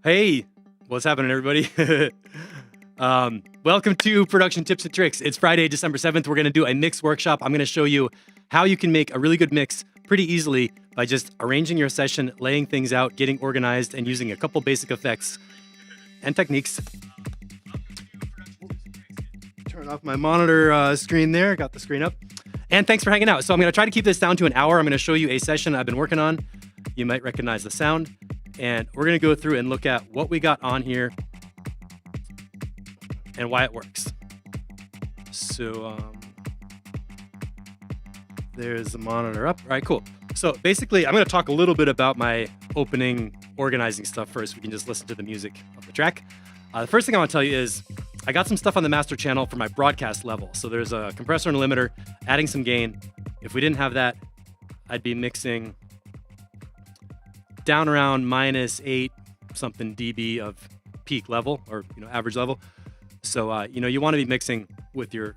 Hey, what's happening, everybody? Welcome to Production Tips and Tricks. It's Friday, December 7th. We're going to do a mix workshop. I'm going to show you how you can make a really good mix pretty easily by just arranging your session, laying things out, getting organized, and using a couple basic effects and techniques. Turn off my monitor screen there. Got the screen up. And thanks for hanging out. So I'm going to try to keep this down to an hour. I'm going to show you a session I've been working on. You might recognize the sound. And we're going to go through and look at what we got on here and why it works. So there's the monitor up. All right, cool. So basically, I'm going to talk a little bit about my opening organizing stuff first. We can just listen to the music of the track. The first thing I want to tell you is I got some stuff on the master channel for my broadcast level. So there's a compressor and a limiter, adding some gain. If we didn't have that, I'd be mixing down around -8 something dB of peak level, or average level. So you want to be mixing with your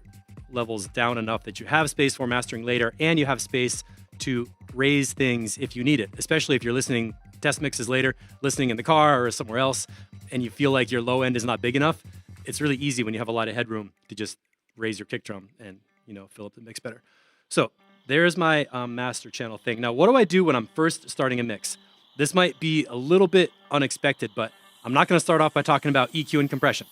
levels down enough that you have space for mastering later, and you have space to raise things if you need it. Especially if you're listening test mixes later, listening in the car or somewhere else, and you feel like your low end is not big enough. It's really easy when you have a lot of headroom to just raise your kick drum and fill up the mix better. So there's my master channel thing. Now, what do I do when I'm first starting a mix? This might be a little bit unexpected, but I'm not going to start off by talking about EQ and compression.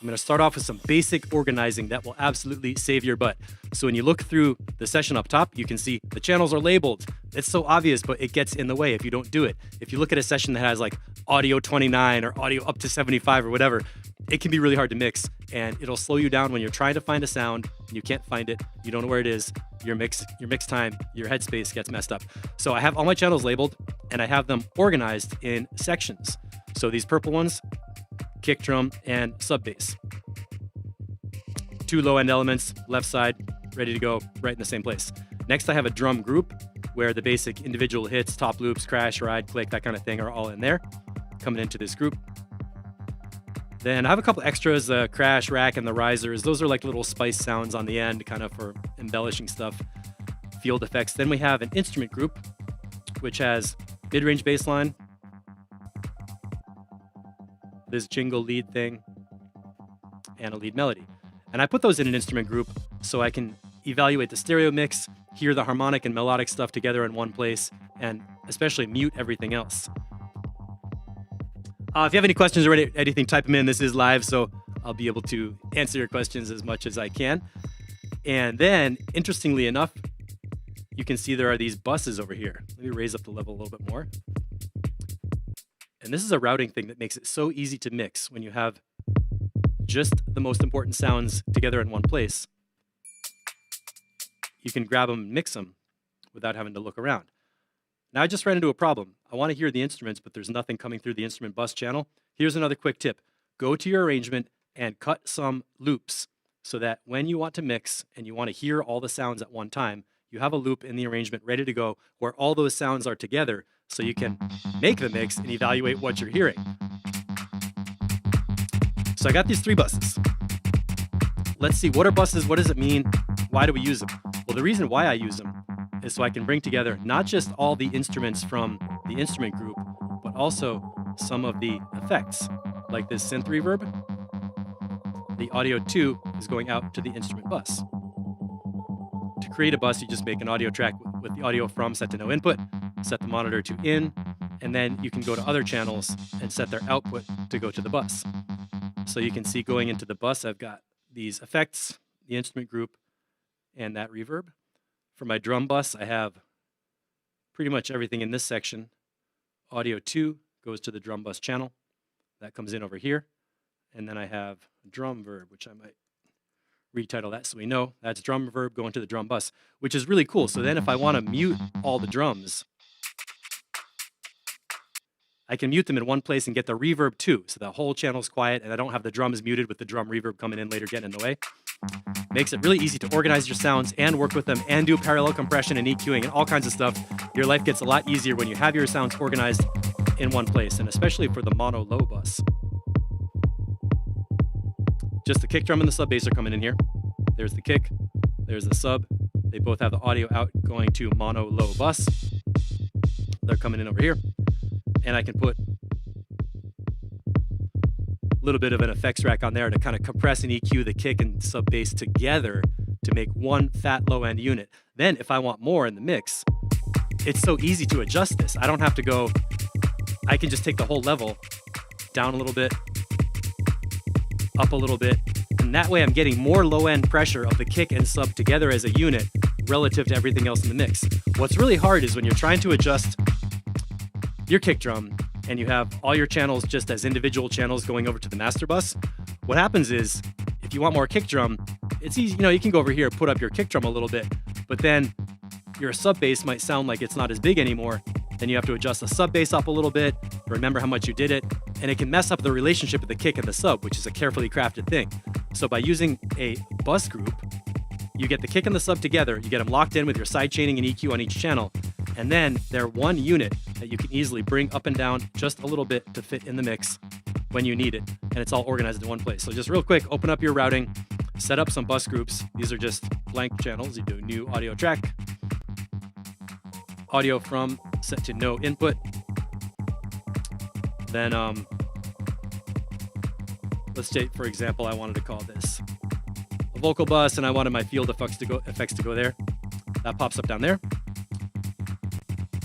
I'm going to start off with some basic organizing that will absolutely save your butt. So when you look through the session up top, you can see the channels are labeled. It's so obvious, but it gets in the way if you don't do it. If you look at a session that has like audio 29 or audio up to 75 or whatever, it can be really hard to mix, and it'll slow you down when you're trying to find a sound and you can't find it. You don't know where it is. Your mix time, your headspace gets messed up. So I have all my channels labeled, and I have them organized in sections. So these purple ones, kick drum and sub bass. 2 low end elements, left side, ready to go, right in the same place. Next, I have a drum group where the basic individual hits, top loops, crash, ride, click, that kind of thing are all in there, coming into this group. Then I have a couple extras, the crash, rack, and the risers. Those are like little spice sounds on the end, kind of for embellishing stuff, field effects. Then we have an instrument group, which has mid-range bass line, this jingle lead thing, and a lead melody. And I put those in an instrument group so I can evaluate the stereo mix, hear the harmonic and melodic stuff together in one place, and especially mute everything else. If you have any questions or anything, type them in. This is live, so I'll be able to answer your questions as much as I can. And then, interestingly enough, you can see there are these buses over here. Let me raise up the level a little bit more. And this is a routing thing that makes it so easy to mix when you have just the most important sounds together in one place. You can grab them and mix them without having to look around. Now I just ran into a problem. I want to hear the instruments, but there's nothing coming through the instrument bus channel. Here's another quick tip. Go to your arrangement and cut some loops so that when you want to mix and you want to hear all the sounds at one time, you have a loop in the arrangement ready to go where all those sounds are together so you can make the mix and evaluate what you're hearing. So I got these 3 buses. Let's see, what are buses? What does it mean? Why do we use them? Well, the reason why I use them is so I can bring together not just all the instruments from the instrument group, but also some of the effects, like this synth reverb. The audio 2 is going out to the instrument bus. To create a bus, you just make an audio track with the audio from set to no input, set the monitor to in, and then you can go to other channels and set their output to go to the bus. So you can see going into the bus, I've got these effects, the instrument group, and that reverb. For my drum bus, I have pretty much everything in this section. Audio 2 goes to the drum bus channel. That comes in over here. And then I have drum verb, which I might retitle that so we know. That's drum verb going to the drum bus, which is really cool. So then if I want to mute all the drums, I can mute them in one place and get the reverb too. So the whole channel's quiet and I don't have the drums muted with the drum reverb coming in later getting in the way. Makes it really easy to organize your sounds and work with them and do parallel compression and EQing and all kinds of stuff. Your life gets a lot easier when you have your sounds organized in one place, and especially for the mono low bus. Just the kick drum and the sub bass are coming in here. There's the kick, there's the sub. They both have the audio out going to mono low bus. They're coming in over here. And I can put little bit of an effects rack on there to kind of compress and EQ the kick and sub bass together to make one fat low end unit. Then if I want more in the mix, it's so easy to adjust this. I don't have to go, I can just take the whole level down a little bit, up a little bit, and that way I'm getting more low end pressure of the kick and sub together as a unit relative to everything else in the mix. What's really hard is when you're trying to adjust your kick drum and you have all your channels just as individual channels going over to the master bus. What happens is if you want more kick drum, it's easy, you can go over here, put up your kick drum a little bit, but then your sub bass might sound like it's not as big anymore. Then you have to adjust the sub bass up a little bit, remember how much you did it, and it can mess up the relationship of the kick and the sub, which is a carefully crafted thing. So by using a bus group, you get the kick and the sub together, you get them locked in with your side chaining and EQ on each channel, and then they're one unit that you can easily bring up and down just a little bit to fit in the mix when you need it, and it's all organized in one place. So just real quick, open up your routing, set up some bus groups. These are just blank channels. You do new audio track, audio from, set to no input. Then let's say, for example, I wanted to call this a vocal bus and I wanted my field effects to go there. That pops up down there.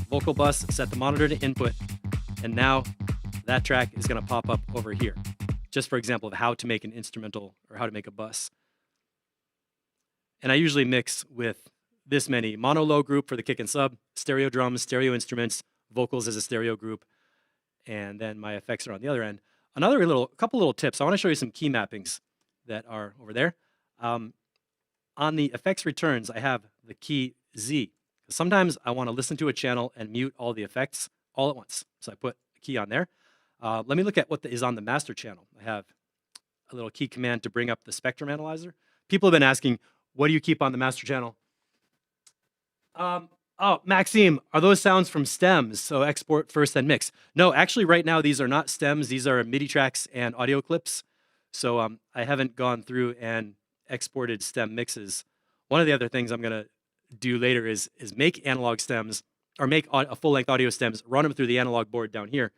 Vocal bus, set the monitor to input, and now that track is going to pop up over here. Just for example of how to make an instrumental or how to make a bus. And I usually mix with this many: mono low group for the kick and sub, stereo drums, stereo instruments, vocals as a stereo group, and then my effects are on the other end. Couple little tips. I want to show you some key mappings that are over there. On the effects returns, I have the key Z. Sometimes I want to listen to a channel and mute all the effects all at once. So I put a key on there. Let me look at what is on the master channel. I have a little key command to bring up the spectrum analyzer. People have been asking, what do you keep on the master channel? Oh, Maxime, are those sounds from stems? So export first, then mix. No, actually right now, these are not stems. These are MIDI tracks and audio clips. So I haven't gone through and exported stem mixes. One of the other things I'm going to do later is make analog stems, or make a full-length audio stems, run them through the analog board down here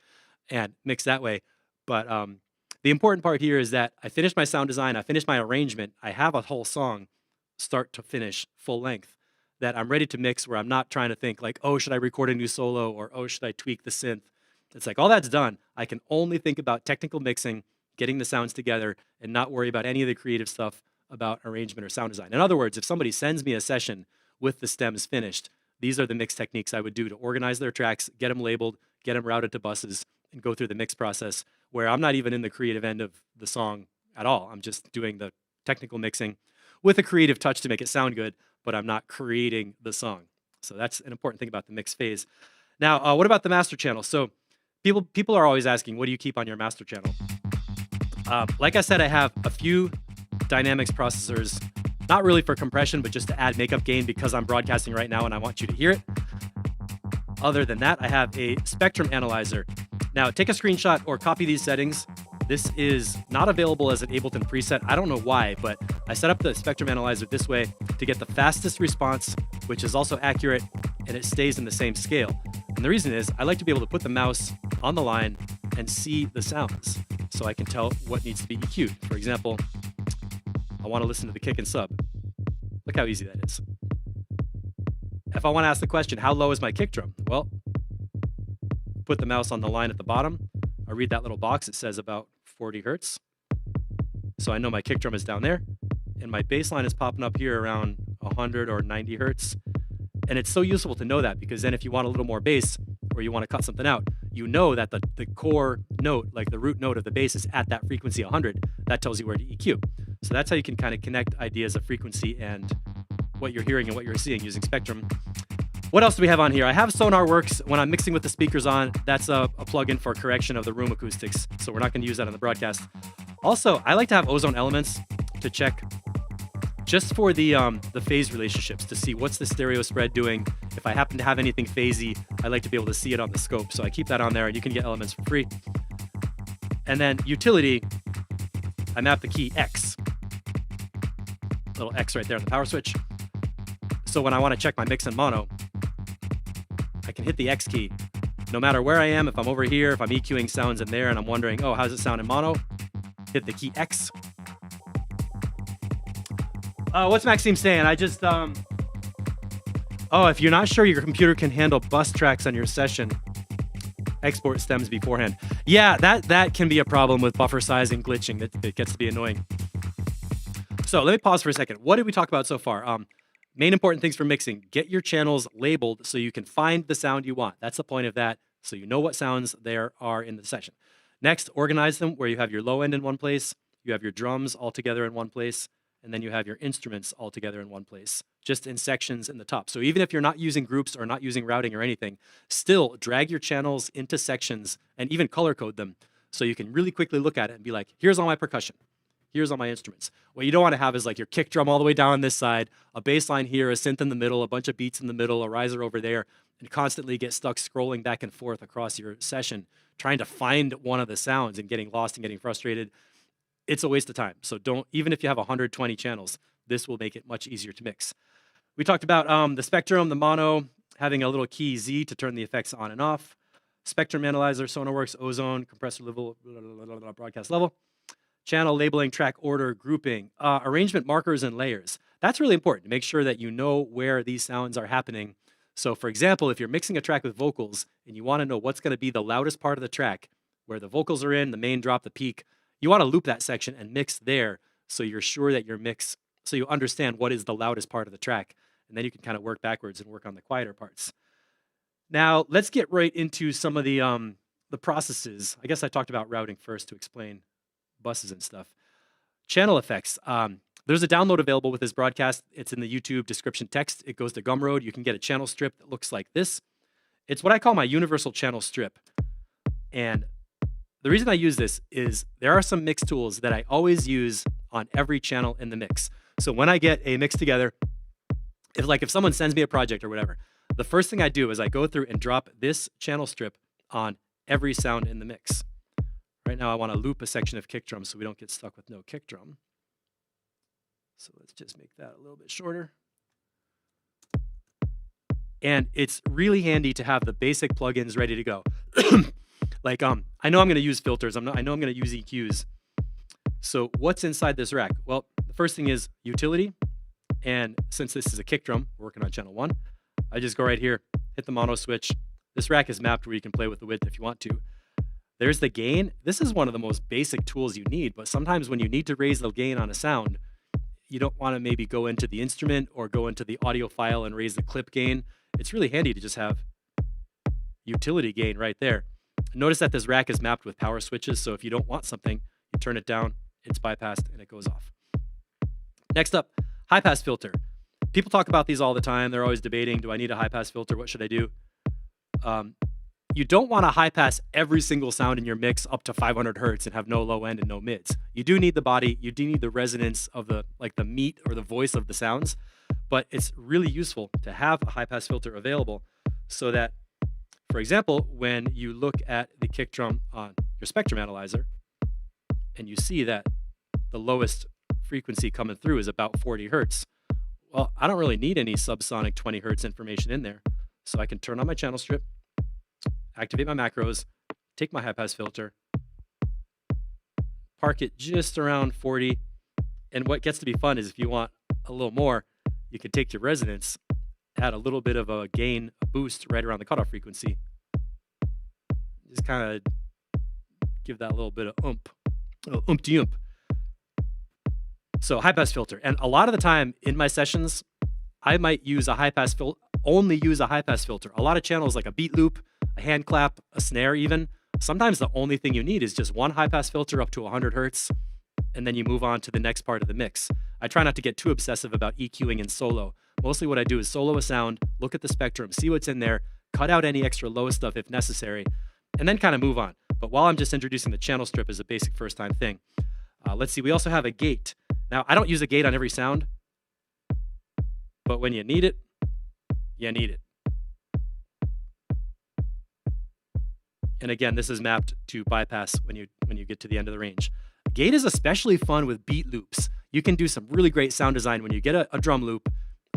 and mix that way. But the important part here is that I finished my sound design, I finished my arrangement, I have a whole song start to finish full length that I'm ready to mix, where I'm not trying to think like, oh, should I record a new solo, or oh, should I tweak the synth? It's like all that's done. I can only think about technical mixing, getting the sounds together, and not worry about any of the creative stuff about arrangement or sound design. In other words, if somebody sends me a session with the stems finished, these are the mix techniques I would do to organize their tracks, get them labeled, get them routed to buses, and go through the mix process, where I'm not even in the creative end of the song at all. I'm just doing the technical mixing with a creative touch to make it sound good, but I'm not creating the song. So that's an important thing about the mix phase. Now, what about the master channel? So people are always asking, what do you keep on your master channel? Like I said, I have a few dynamics processors, not really for compression, but just to add makeup gain because I'm broadcasting right now and I want you to hear it. Other than that, I have a spectrum analyzer. Now, take a screenshot or copy these settings. This is not available as an Ableton preset. I don't know why, but I set up the spectrum analyzer this way to get the fastest response, which is also accurate, and it stays in the same scale. And the reason is I like to be able to put the mouse on the line and see the sounds so I can tell what needs to be EQ'd. For example, I want to listen to the kick and sub. Look how easy that is. If I want to ask the question, how low is my kick drum? Well, put the mouse on the line at the bottom. I read that little box. It says about 40 hertz. So I know my kick drum is down there. And my bass line is popping up here around 100 or 90 hertz. And it's so useful to know that, because then if you want a little more bass or you want to cut something out, you know that the core note, like the root note of the bass, is at that frequency 100. That tells you where to EQ. So that's how you can kind of connect ideas of frequency and what you're hearing and what you're seeing using spectrum. What else do we have on here? I have Sonar Works. When I'm mixing with the speakers on, that's a plugin for correction of the room acoustics. So we're not going to use that on the broadcast. Also, I like to have Ozone Elements to check just for the phase relationships, to see what's the stereo spread doing. If I happen to have anything phasey, I like to be able to see it on the scope. So I keep that on there, and you can get elements for free. And then utility, I map the key X. Little X right there on the power switch. So when I want to check my mix in mono, I can hit the X key. No matter where I am, if I'm over here, if I'm EQing sounds in there and I'm wondering, oh, how does it sound in mono? hit the key X. What's Maxime saying? I just, if you're not sure your computer can handle bus tracks on your session, export stems beforehand. Yeah, that can be a problem with buffer size and glitching. It gets to be annoying. So let me pause for a second. What did we talk about so far? Main important things for mixing. Get your channels labeled so you can find the sound you want. That's the point of that, so you know what sounds there are in the session. Next, organize them where you have your low end in one place, you have your drums all together in one place, and then you have your instruments all together in one place, just in sections in the top. So even if you're not using groups or not using routing or anything, still drag your channels into sections and even color code them so you can really quickly look at it and be like, here's all my percussion. Here's all my instruments. What you don't want to have is like your kick drum all the way down on this side, a bass line here, a synth in the middle, a bunch of beats in the middle, a riser over there, and constantly get stuck scrolling back and forth across your session, trying to find one of the sounds and getting lost and getting frustrated. It's a waste of time. So don't, even if you have 120 channels, this will make it much easier to mix. We talked about the spectrum, the mono, having a little key Z to turn the effects on and off, spectrum analyzer, Sonarworks, ozone, compressor level, broadcast level, channel labeling, track order, grouping, arrangement markers and layers. That's really important to make sure that you know where these sounds are happening. So for example, if you're mixing a track with vocals and you want to know what's going to be the loudest part of the track, where the vocals are in, the main drop, the peak, you want to loop that section and mix there so you're sure that so you understand what is the loudest part of the track. And then you can kind of work backwards and work on the quieter parts. Now, let's get right into some of the processes. I guess I talked about routing first to explain buses and stuff. Channel effects. There's a download available with this broadcast. It's in the YouTube description text. It goes to Gumroad. You can get a channel strip that looks like this. It's what I call my universal channel strip. And the reason I use this is there are some mix tools that I always use on every channel in the mix. So when I get a mix together, if someone sends me a project or whatever, the first thing I do is I go through and drop this channel strip on every sound in the mix. Right now I want to loop a section of kick drum so we don't get stuck with no kick drum. So let's just make that a little bit shorter. And it's really handy to have the basic plugins ready to go. I know I'm going to use filters. I know I'm going to use EQs. So what's inside this rack? Well, the first thing is utility. And since this is a kick drum, we're working on channel 1, I just go right here, hit the mono switch. This rack is mapped where you can play with the width if you want to. There's the gain. This is one of the most basic tools you need, but sometimes when you need to raise the gain on a sound, you don't want to maybe go into the instrument or go into the audio file and raise the clip gain. It's really handy to just have utility gain right there. Notice that this rack is mapped with power switches, so if you don't want something, you turn it down, it's bypassed, and it goes off. Next up, high pass filter. People talk about these all the time. They're always debating, do I need a high pass filter? What should I do? You don't want to high pass every single sound in your mix up to 500 hertz and have no low end and no mids. You do need the body, you do need the resonance of the meat or the voice of the sounds, but it's really useful to have a high pass filter available so that, for example, when you look at the kick drum on your spectrum analyzer and you see that the lowest frequency coming through is about 40 hertz, well, I don't really need any subsonic 20 hertz information in there. So I can turn on my channel strip, activate my macros, take my high pass filter, park it just around 40. And what gets to be fun is if you want a little more, you can take your resonance, add a little bit of a gain, a boost right around the cutoff frequency. Just kind of give that a little bit of oomph-de-oomph. So high pass filter. And a lot of the time in my sessions, I might use a high pass filter, only use a high pass filter. A lot of channels like a beat loop, a hand clap, a snare even. Sometimes the only thing you need is just one high pass filter up to 100 hertz, and then you move on to the next part of the mix. I try not to get too obsessive about EQing and solo. Mostly what I do is solo a sound, look at the spectrum, see what's in there, cut out any extra low stuff if necessary, and then kind of move on. But while I'm just introducing the channel strip as a basic first time thing, let's see, we also have a gate. Now, I don't use a gate on every sound, but when you need it, you need it. And again, this is mapped to bypass when you get to the end of the range. Gate is especially fun with beat loops. You can do some really great sound design when you get a drum loop,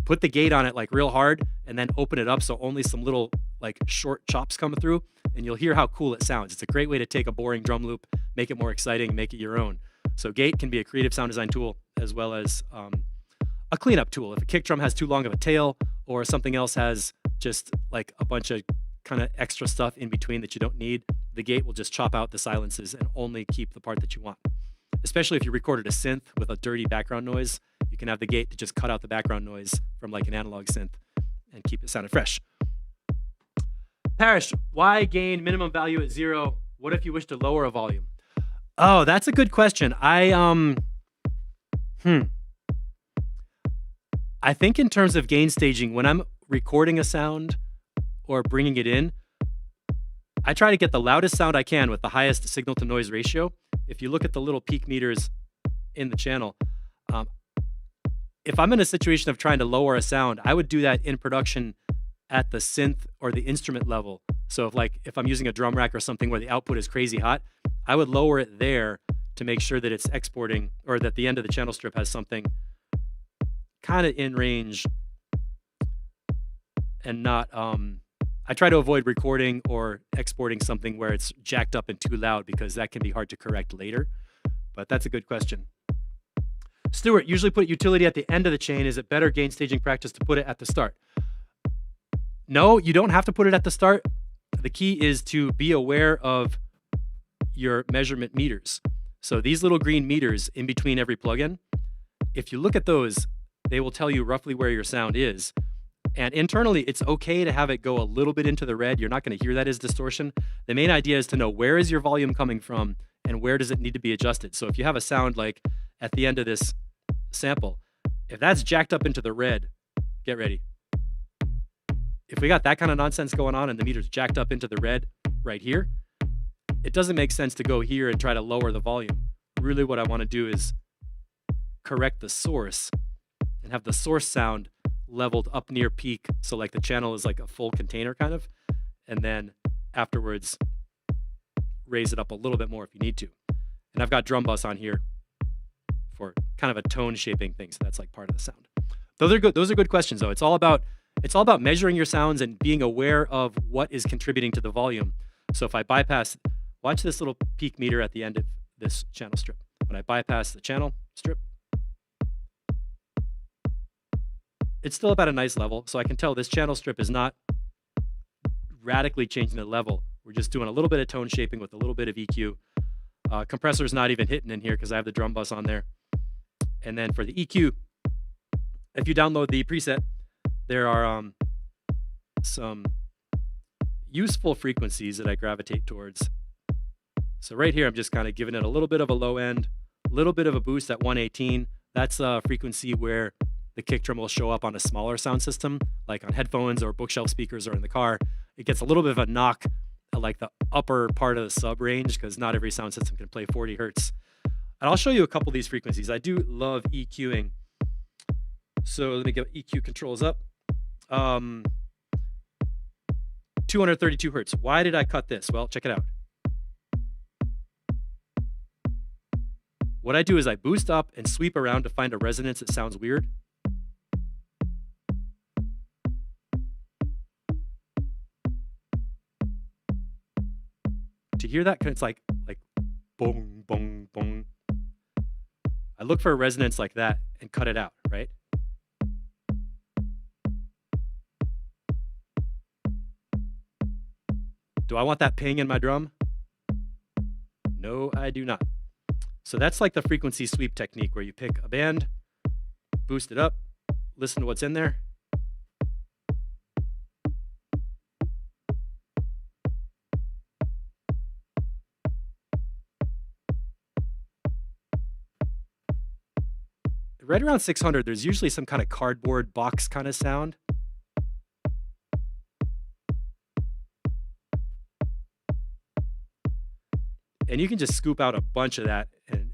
put the gate on it like real hard, and then open it up so only some little like short chops come through, and you'll hear how cool it sounds. It's a great way to take a boring drum loop, make it more exciting, make it your own. So gate can be a creative sound design tool as well as a cleanup tool. If a kick drum has too long of a tail or something else has just like a bunch of kind of extra stuff in between that you don't need, the gate will just chop out the silences and only keep the part that you want. Especially if you recorded a synth with a dirty background noise, you can have the gate to just cut out the background noise from like an analog synth and keep it sounding fresh. Parrish, why gain minimum value at 0? What if you wish to lower a volume? Oh, that's a good question. I think in terms of gain staging, when I'm recording a sound or bringing it in, I try to get the loudest sound I can with the highest signal to noise ratio. If you look at the little peak meters in the channel, if I'm in a situation of trying to lower a sound, I would do that in production at the synth or the instrument level. So if I'm using a drum rack or something where the output is crazy hot, I would lower it there to make sure that it's exporting, or that the end of the channel strip has something kind of in range and not, I try to avoid recording or exporting something where it's jacked up and too loud, because that can be hard to correct later. But that's a good question. Stuart, usually put utility at the end of the chain. Is it better gain staging practice to put it at the start? No, you don't have to put it at the start. The key is to be aware of your measurement meters. So these little green meters in between every plugin, if you look at those, they will tell you roughly where your sound is. And internally, it's okay to have it go a little bit into the red. You're not going to hear that as distortion. The main idea is to know, where is your volume coming from and where does it need to be adjusted? So if you have a sound like at the end of this sample, if that's jacked up into the red, get ready. If we got that kind of nonsense going on and the meter's jacked up into the red right here, it doesn't make sense to go here and try to lower the volume. Really what I want to do is correct the source and have the source sound leveled up near peak. So like the channel is like a full container kind of, and then afterwards raise it up a little bit more if you need to. And I've got drum bus on here for kind of a tone shaping thing. So that's like part of the sound. Those are good. Those are good questions though. It's all about measuring your sounds and being aware of what is contributing to the volume. So if I bypass, watch this little peak meter at the end of this channel strip. When I bypass the channel strip, it's still about a nice level. So I can tell this channel strip is not radically changing the level. We're just doing a little bit of tone shaping with a little bit of EQ. Compressor is not even hitting in here because I have the drum bus on there. And then for the EQ, if you download the preset, there are some useful frequencies that I gravitate towards. So right here, I'm just kind of giving it a little bit of a low end, a little bit of a boost at 118. That's a frequency where the kick drum will show up on a smaller sound system, like on headphones or bookshelf speakers or in the car. It gets a little bit of a knock at like the upper part of the sub range, because not every sound system can play 40 hertz. And I'll show you a couple of these frequencies. I do love EQing. So let me get EQ controls up. 232 hertz. Why did I cut this? Well, check it out. What I do is I boost up and sweep around to find a resonance that sounds weird. To hear that, it's like boom, boom, boom. I look for a resonance like that and cut it out, right? Do I want that ping in my drum? No, I do not. So that's like the frequency sweep technique, where you pick a band, boost it up, listen to what's in there. Right around 600, there's usually some kind of cardboard box kind of sound. And you can just scoop out a bunch of that, and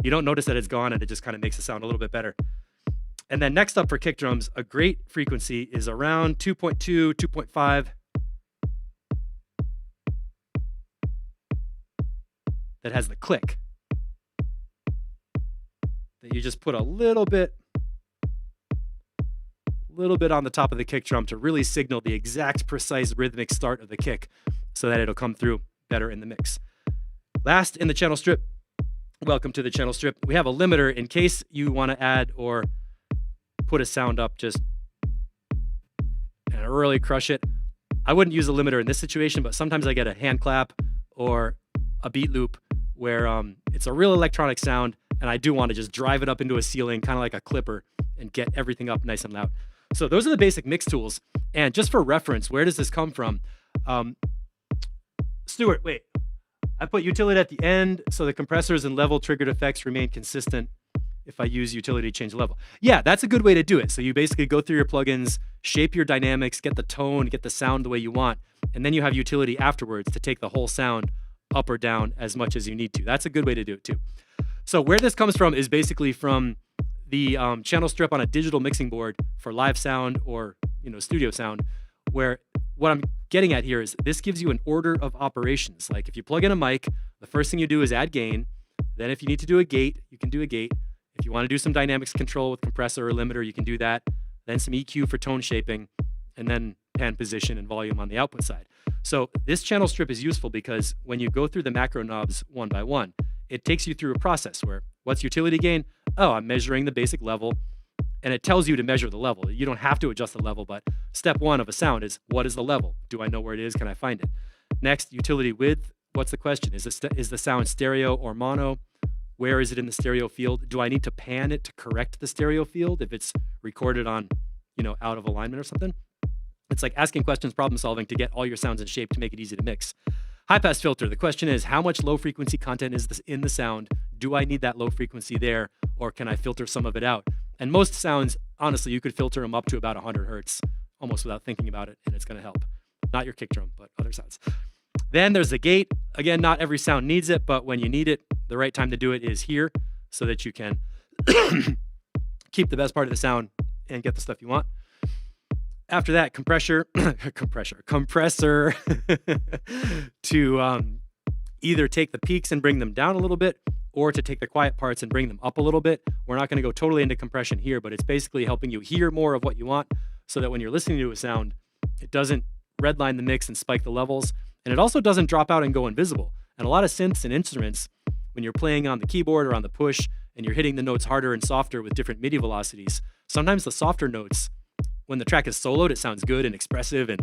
you don't notice that it's gone, and it just kind of makes it sound a little bit better. And then next up for kick drums, a great frequency is around 2.2, 2.5. That has the click. That you just put a little bit on the top of the kick drum to really signal the exact precise rhythmic start of the kick so that it'll come through better in the mix. Last in the channel strip, welcome to the channel strip. We have a limiter in case you want to add or put a sound up just and really crush it. I wouldn't use a limiter in this situation, but sometimes I get a hand clap or a beat loop where it's a real electronic sound and I do want to just drive it up into a ceiling, kind of like a clipper, and get everything up nice and loud. So those are the basic mix tools. And just for reference, where does this come from? Stuart, wait. I put utility at the end so the compressors and level triggered effects remain consistent if I use utility to change the level. Yeah, that's a good way to do it. So you basically go through your plugins, shape your dynamics, get the tone, get the sound the way you want, and then you have utility afterwards to take the whole sound up or down as much as you need to. That's a good way to do it too. So where this comes from is basically from the channel strip on a digital mixing board for live sound or studio sound, where what I'm getting at here is this gives you an order of operations. Like if you plug in a mic, the first thing you do is add gain. Then if you need to do a gate, you can do a gate. If you want to do some dynamics control with compressor or limiter, you can do that. Then some EQ for tone shaping, and then pan position and volume on the output side. So this channel strip is useful because when you go through the macro knobs one by one, it takes you through a process where what's utility gain? Oh, I'm measuring the basic level. And it tells you to measure the level. You don't have to adjust the level, but step one of a sound is, what is the level? Do I know where it is? Can I find it? Next, utility width. What's the question? Is the sound stereo or mono? Where is it in the stereo field? Do I need to pan it to correct the stereo field if it's recorded on, out of alignment or something? It's like asking questions, problem solving to get all your sounds in shape to make it easy to mix. High pass filter. The question is, how much low frequency content is this in the sound? Do I need that low frequency there, or can I filter some of it out? And most sounds, honestly, you could filter them up to about 100 hertz, almost without thinking about it, and it's going to help. Not your kick drum, but other sounds. Then there's the gate. Again, not every sound needs it, but when you need it, the right time to do it is here, so that you can keep the best part of the sound and get the stuff you want. After that, compressor to either take the peaks and bring them down a little bit, or to take the quiet parts and bring them up a little bit. We're not going to go totally into compression here, but it's basically helping you hear more of what you want so that when you're listening to a sound, it doesn't redline the mix and spike the levels. And it also doesn't drop out and go invisible. And a lot of synths and instruments, when you're playing on the keyboard or on the push and you're hitting the notes harder and softer with different MIDI velocities, sometimes the softer notes, when the track is soloed, it sounds good and expressive and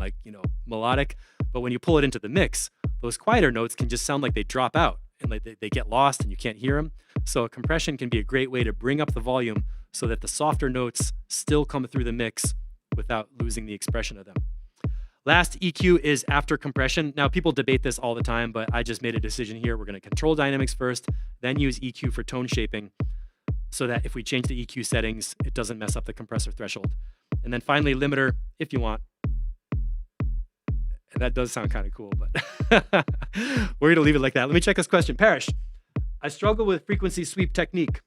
melodic. But when you pull it into the mix, those quieter notes can just sound like they drop out and they get lost and you can't hear them. So a compression can be a great way to bring up the volume so that the softer notes still come through the mix without losing the expression of them. Last, EQ is after compression. Now, people debate this all the time, but I just made a decision here. We're going to control dynamics first, then use EQ for tone shaping so that if we change the EQ settings, it doesn't mess up the compressor threshold. And then finally, limiter, if you want. And that does sound kind of cool, but we're going to leave it like that. Let me check this question. Parrish, I struggle with frequency sweep technique.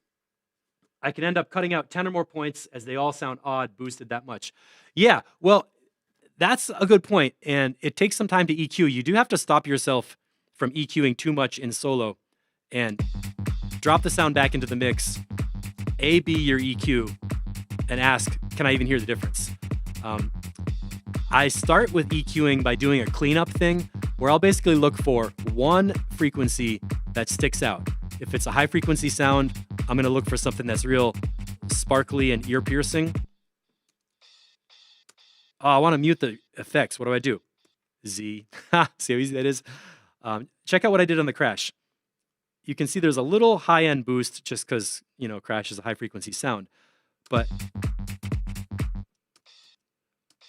I can end up cutting out 10 or more points as they all sound odd, boosted that much. Yeah, well, that's a good point, and it takes some time to EQ. You do have to stop yourself from EQing too much in solo and drop the sound back into the mix, A/B your EQ, and ask, can I even hear the difference? I start with EQing by doing a cleanup thing where I'll basically look for one frequency that sticks out. If it's a high frequency sound, I'm going to look for something that's real sparkly and ear piercing. Oh, I want to mute the effects. What do? Z. See how easy that is? Check out what I did on the Crash. You can see there's a little high-end boost just because, Crash is a high-frequency sound. But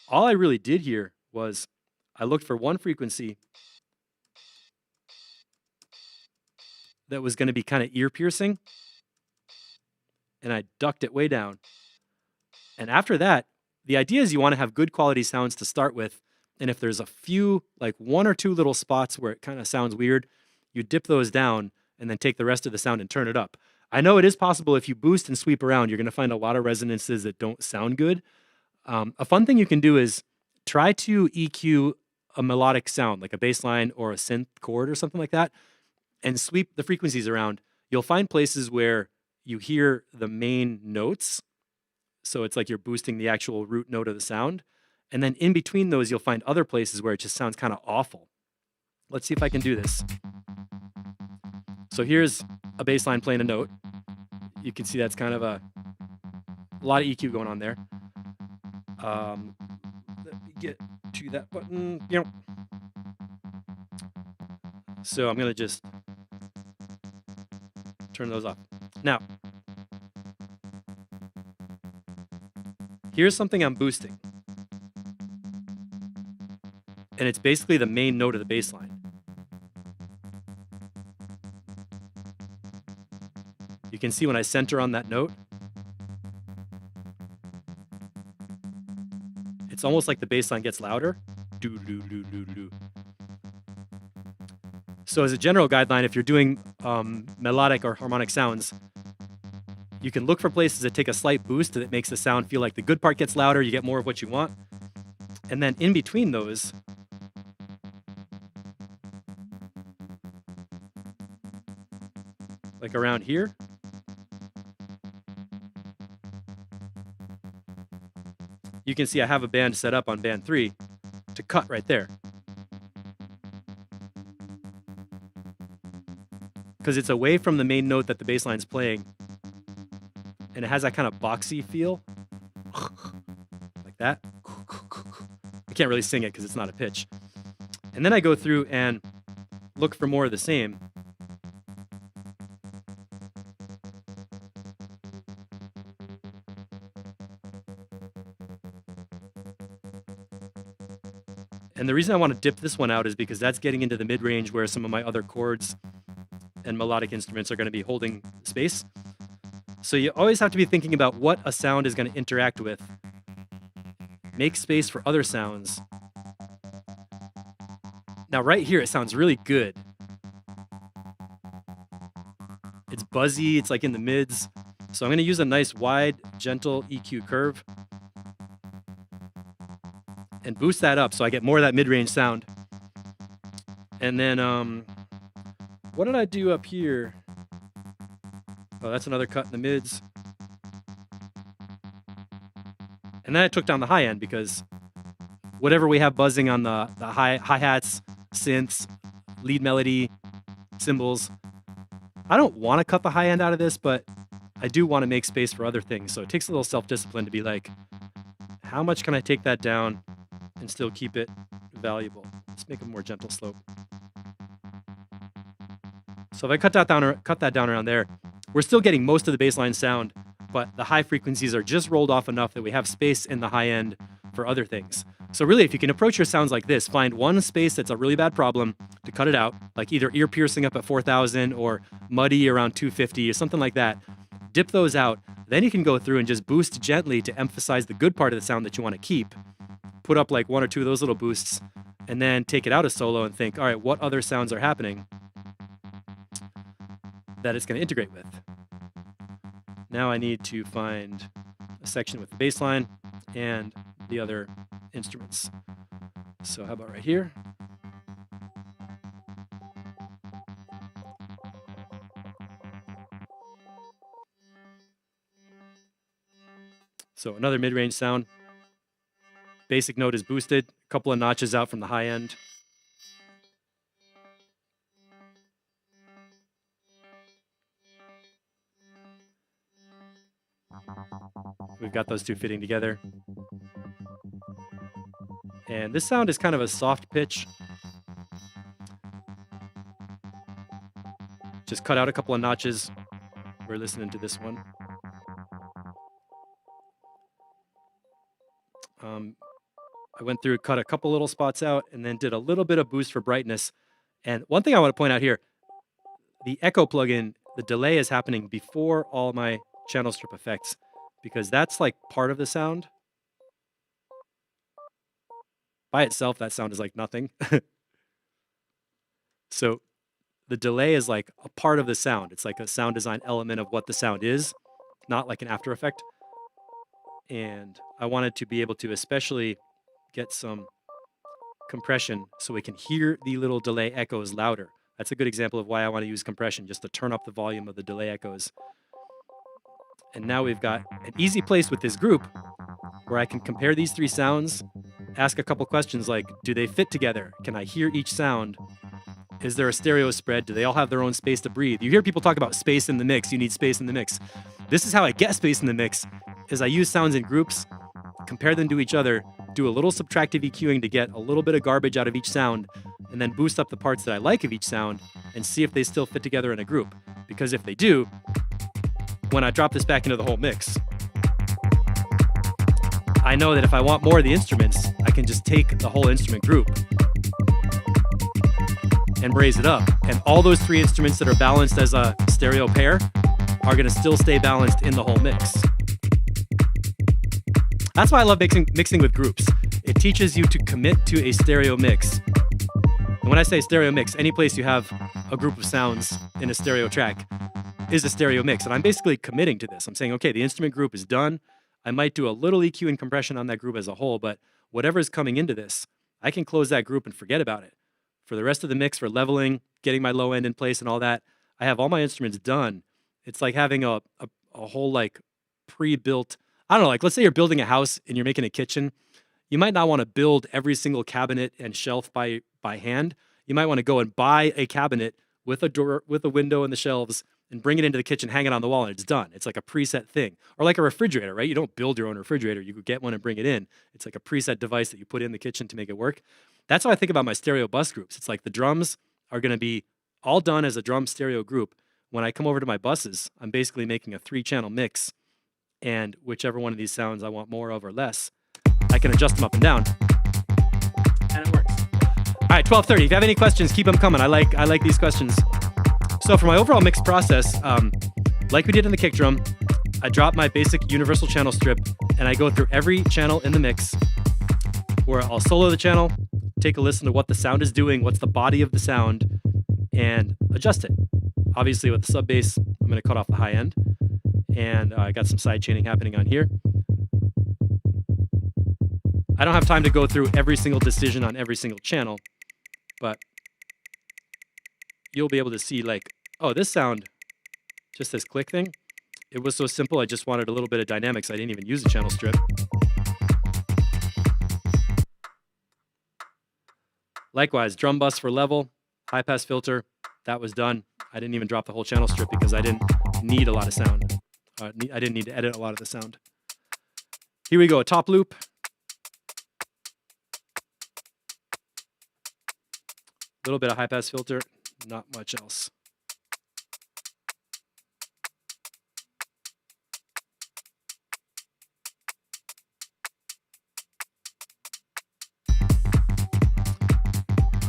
all I really did here was I looked for one frequency that was going to be kind of ear-piercing, and I ducked it way down. And after that, the idea is you want to have good quality sounds to start with, and if there's a few, like one or two little spots where it kind of sounds weird, you dip those down and then take the rest of the sound and turn it up. I know it is possible if you boost and sweep around, you're going to find a lot of resonances that don't sound good. A fun thing you can do is try to EQ a melodic sound, like a bass line or a synth chord or something like that, and sweep the frequencies around. You'll find places where you hear the main notes. So it's like you're boosting the actual root note of the sound. And then in between those, you'll find other places where it just sounds kind of awful. Let's see if I can do this. So here's a bass line playing a note. You can see that's kind of a lot of EQ going on there. Let me get to that button. Yep. So I'm going to just turn those off. Now, here's something I'm boosting. And it's basically the main note of the bass line. You can see when I center on that note, it's almost like the bass line gets louder. Do, do, do, do, do. So as a general guideline, if you're doing melodic or harmonic sounds, you can look for places that take a slight boost that makes the sound feel like the good part gets louder, you get more of what you want. And then in between those, like around here, you can see I have a band set up on band 3 to cut right there. Because it's away from the main note that the bass line's playing. And it has that kind of boxy feel. Like that. I can't really sing it because it's not a pitch. And then I go through and look for more of the same. And the reason I want to dip this one out is because that's getting into the mid-range where some of my other chords and melodic instruments are going to be holding space. So you always have to be thinking about what a sound is going to interact with. Make space for other sounds. Now right here, it sounds really good. It's buzzy, it's like in the mids. So I'm going to use a nice wide, gentle EQ curve and boost that up so I get more of that mid-range sound. And then, what did I do up here? Oh, that's another cut in the mids. And then I took down the high end because whatever we have buzzing on the hi-hats, synths, lead melody, cymbals, I don't want to cut the high end out of this, but I do want to make space for other things. So it takes a little self-discipline to be like, how much can I take that down and still keep it valuable? Let's make a more gentle slope. So if I cut that down around there, we're still getting most of the bassline sound, but the high frequencies are just rolled off enough that we have space in the high end for other things. So really, if you can approach your sounds like this, find one space that's a really bad problem to cut it out, like either ear piercing up at 4,000 or muddy around 250 or something like that. Dip those out. Then you can go through and just boost gently to emphasize the good part of the sound that you want to keep. Put up like one or two of those little boosts, and then take it out of solo and think, all right, what other sounds are happening that it's going to integrate with? Now I need to find a section with the bass line and the other instruments. So how about right here? So another mid-range sound. Basic note is boosted, a couple of notches out from the high end. We've got those two fitting together. And this sound is kind of a soft pitch. Just cut out a couple of notches. We're listening to this one. I went through, cut a couple little spots out, and then did a little bit of boost for brightness. And one thing I want to point out here, the echo plugin, the delay is happening before all my channel strip effects, because that's like part of the sound. By itself, that sound is like nothing. So the delay is like a part of the sound. It's like a sound design element of what the sound is, not like an after effect. And I wanted to be able to especially get some compression so we can hear the little delay echoes louder. That's a good example of why I want to use compression, just to turn up the volume of the delay echoes. And now we've got an easy place with this group where I can compare these three sounds, ask a couple questions like, do they fit together? Can I hear each sound? Is there a stereo spread? Do they all have their own space to breathe? You hear people talk about space in the mix. You need space in the mix. This is how I get space in the mix, is I use sounds in groups, compare them to each other, do a little subtractive EQing to get a little bit of garbage out of each sound, and then boost up the parts that I like of each sound and see if they still fit together in a group. Because if they do, when I drop this back into the whole mix, I know that if I want more of the instruments, I can just take the whole instrument group and raise it up. And all those 3 instruments that are balanced as a stereo pair are going to still stay balanced in the whole mix. That's why I love mixing with groups. It teaches you to commit to a stereo mix. And when I say stereo mix, any place you have a group of sounds in a stereo track is a stereo mix. And I'm basically committing to this. I'm saying, okay, the instrument group is done. I might do a little EQ and compression on that group as a whole, but whatever is coming into this, I can close that group and forget about it. For the rest of the mix, for leveling, getting my low end in place and all that, I have all my instruments done. It's like having a whole like pre-built, I don't know, like let's say you're building a house and you're making a kitchen. You might not want to build every single cabinet and shelf by hand. You might want to go and buy a cabinet with a door, with a window and the shelves, and bring it into the kitchen, hang it on the wall, and it's done. It's like a preset thing. Or like a refrigerator, right? You don't build your own refrigerator. You could get one and bring it in. It's like a preset device that you put in the kitchen to make it work. That's how I think about my stereo bus groups. It's like the drums are going to be all done as a drum stereo group. When I come over to my buses, I'm basically making a 3-channel mix, and whichever one of these sounds I want more of or less, I can adjust them up and down, and it works. All right, 12:30. If you have any questions, keep them coming. I like these questions. So for my overall mix process, like we did in the kick drum, I drop my basic universal channel strip, and I go through every channel in the mix, where I'll solo the channel, take a listen to what the sound is doing, what's the body of the sound, and adjust it. Obviously with the sub bass, I'm going to cut off the high end, and I got some side chaining happening on here. I don't have time to go through every single decision on every single channel, but you'll be able to see like, oh, this sound, just this click thing, it was so simple, I just wanted a little bit of dynamics. I didn't even use a channel strip. Likewise, drum bus for level, high pass filter, that was done. I didn't even drop the whole channel strip because I didn't need a lot of sound. I didn't need to edit a lot of the sound. Here we go, a top loop. A little bit of high pass filter, not much else.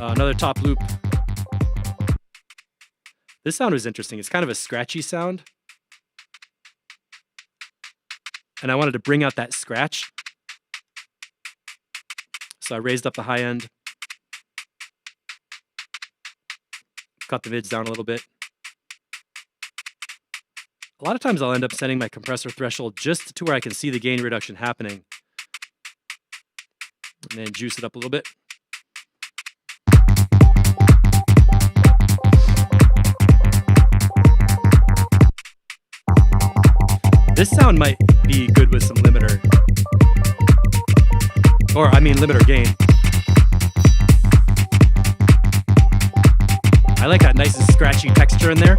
Another top loop. This sound was interesting. It's kind of a scratchy sound. And I wanted to bring out that scratch. So I raised up the high end. Cut the vids down a little bit. A lot of times I'll end up setting my compressor threshold just to where I can see the gain reduction happening. And then juice it up a little bit. This sound might be good with some limiter. Or, I mean, limiter gain. I like that nice and scratchy texture in there.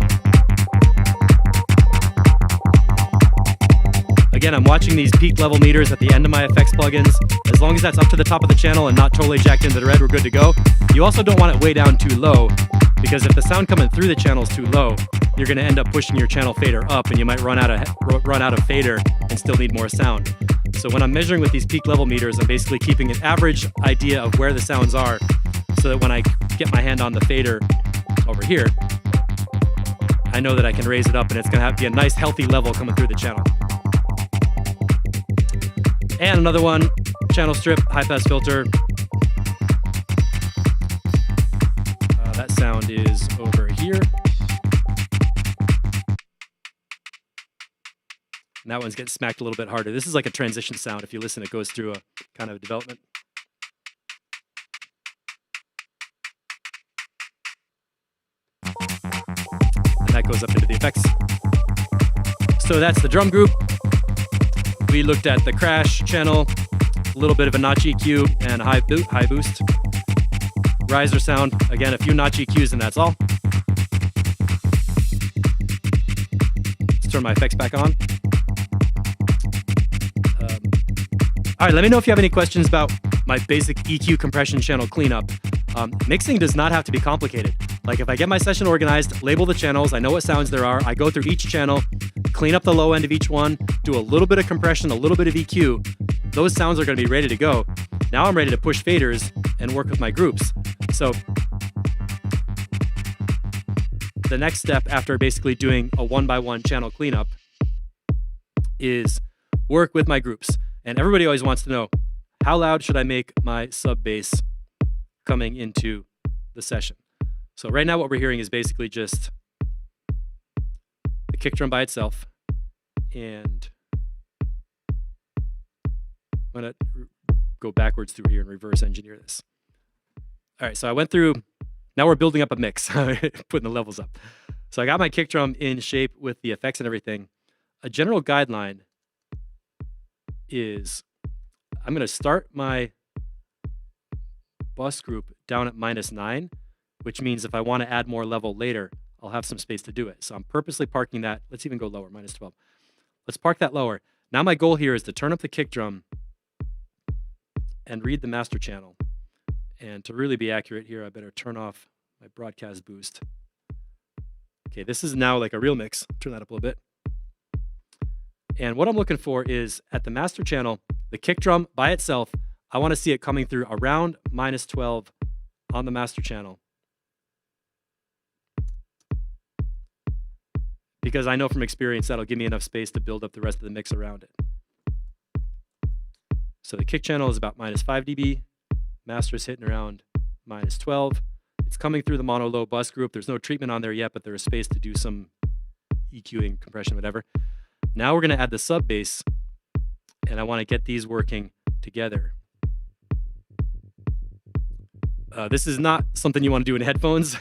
Again, I'm watching these peak level meters at the end of my effects plugins. As long as that's up to the top of the channel and not totally jacked into the red, we're good to go. You also don't want it way down too low, because if the sound coming through the channel is too low, you're going to end up pushing your channel fader up, and you might run out of fader and still need more sound. So when I'm measuring with these peak level meters, I'm basically keeping an average idea of where the sounds are, so that when I get my hand on the fader over here, I know that I can raise it up, and it's going to be a nice healthy level coming through the channel. And another one, channel strip, high pass filter. That sound is over here. And that one's getting smacked a little bit harder. This is like a transition sound. If you listen, it goes through a kind of development. And that goes up into the effects. So that's the drum group. We looked at the crash channel, a little bit of a notch EQ, and high boost. riser sound. Again, a few notch EQs and that's all. Let's turn my effects back on. All right, let me know if you have any questions about my basic EQ compression channel cleanup. Mixing does not have to be complicated. Like if I get my session organized, label the channels, I know what sounds there are, I go through each channel, clean up the low end of each one, do a little bit of compression, a little bit of EQ, those sounds are going to be ready to go. Now I'm ready to push faders and work with my groups. So the next step after basically doing a 1x1 channel cleanup is work with my groups. And everybody always wants to know, how loud should I make my sub bass coming into the session? So right now what we're hearing is basically just the kick drum by itself. And I'm going to go backwards through here and reverse engineer this. All right, so I went through, now we're building up a mix, putting the levels up. So I got my kick drum in shape with the effects and everything. A general guideline is I'm going to start my bus group down at -9, which means if I want to add more level later, I'll have some space to do it. So I'm purposely parking that. Let's even go lower, -12. Let's park that lower. Now my goal here is to turn up the kick drum and read the master channel. And to really be accurate here, I better turn off my broadcast boost. Okay, this is now like a real mix. Turn that up a little bit. And what I'm looking for is at the master channel, the kick drum by itself, I want to see it coming through around -12 on the master channel. Because I know from experience that'll give me enough space to build up the rest of the mix around it. So the kick channel is about -5 dB. Master is hitting around -12. It's coming through the mono low bus group. There's no treatment on there yet, but there is space to do some EQing, compression, whatever. Now we're going to add the sub bass, and I want to get these working together. This is not something you want to do in headphones.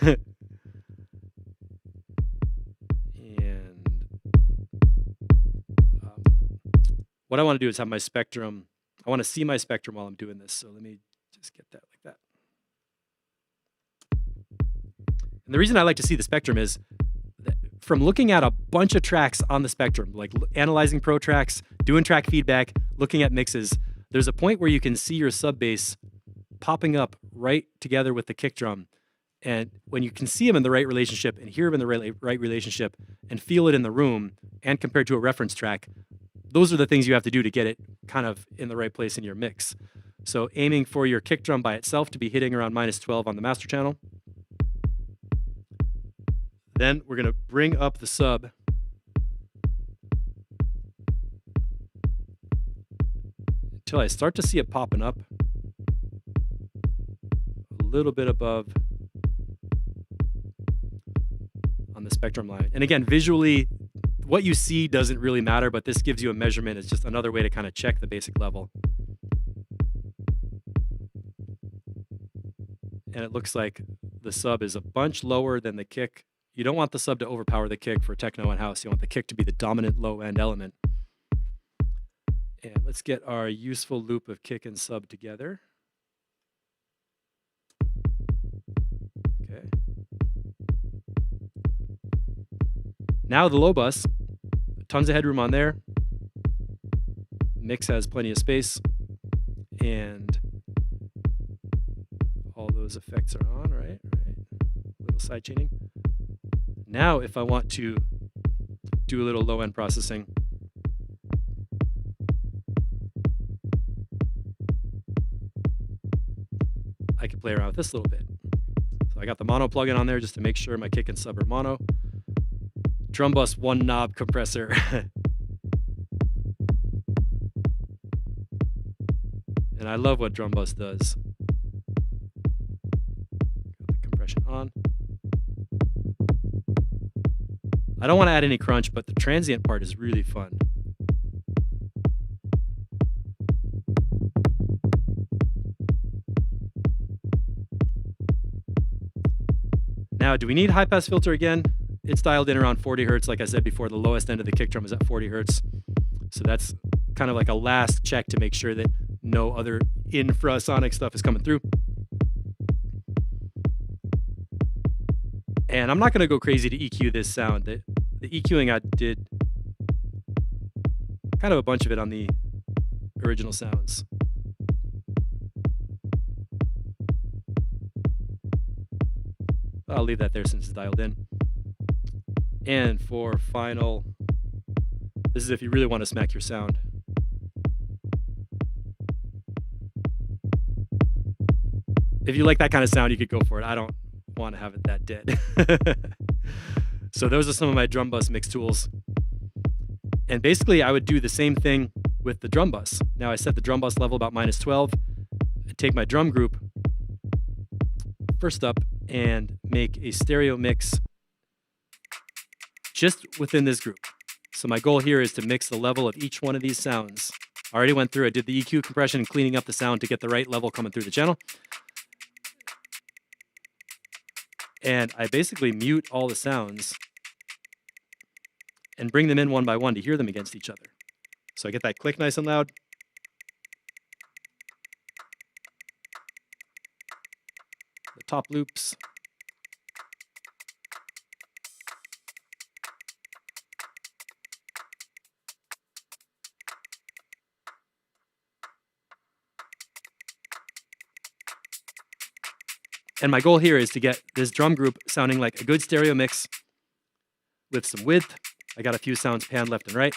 What I want to do is have my spectrum. I want to see my spectrum while I'm doing this. So let me just get that like that. And the reason I like to see the spectrum is that from looking at a bunch of tracks on the spectrum, like analyzing pro tracks, doing track feedback, looking at mixes, there's a point where you can see your sub bass popping up right together with the kick drum. And when you can see them in the right relationship and hear them in the right relationship and feel it in the room and compared to a reference track, those are the things you have to do to get it kind of in the right place in your mix. So aiming for your kick drum by itself to be hitting around -12 on the master channel. Then we're going to bring up the sub. Until I start to see it popping up a little bit above on the spectrum line. And again, visually, what you see doesn't really matter, but this gives you a measurement. It's just another way to kind of check the basic level. And it looks like the sub is a bunch lower than the kick. You don't want the sub to overpower the kick for techno and house. You want the kick to be the dominant low end element. And let's get our useful loop of kick and sub together. Okay. Now the low bus, tons of headroom on there. Mix has plenty of space. And all those effects are on, right? Little side chaining. Now, if I want to do a little low end processing, I can play around with this a little bit. So I got the mono plugin on there just to make sure my kick and sub are mono. Drum bus 1 knob compressor. And I love what drum bus does. Got the compression on. I don't want to add any crunch, but the transient part is really fun. Now, do we need high pass filter again? It's dialed in around 40 hertz. Like I said before, the lowest end of the kick drum is at 40 hertz. So that's kind of like a last check to make sure that no other infrasonic stuff is coming through. And I'm not going to go crazy to EQ this sound. The EQing I did kind of a bunch of it on the original sounds. I'll leave that there since it's dialed in. And for final, this is if you really want to smack your sound. If you like that kind of sound, you could go for it. I don't want to have it that dead. So those are some of my drum bus mix tools. And basically I would do the same thing with the drum bus. Now I set the drum bus level about -12. I take my drum group first up and make a stereo mix just within this group. So my goal here is to mix the level of each one of these sounds. I already went through, I did the EQ compression and cleaning up the sound to get the right level coming through the channel. And I basically mute all the sounds and bring them in one by one to hear them against each other. So I get that click nice and loud. The top loops. And my goal here is to get this drum group sounding like a good stereo mix with some width. I got a few sounds panned left and right.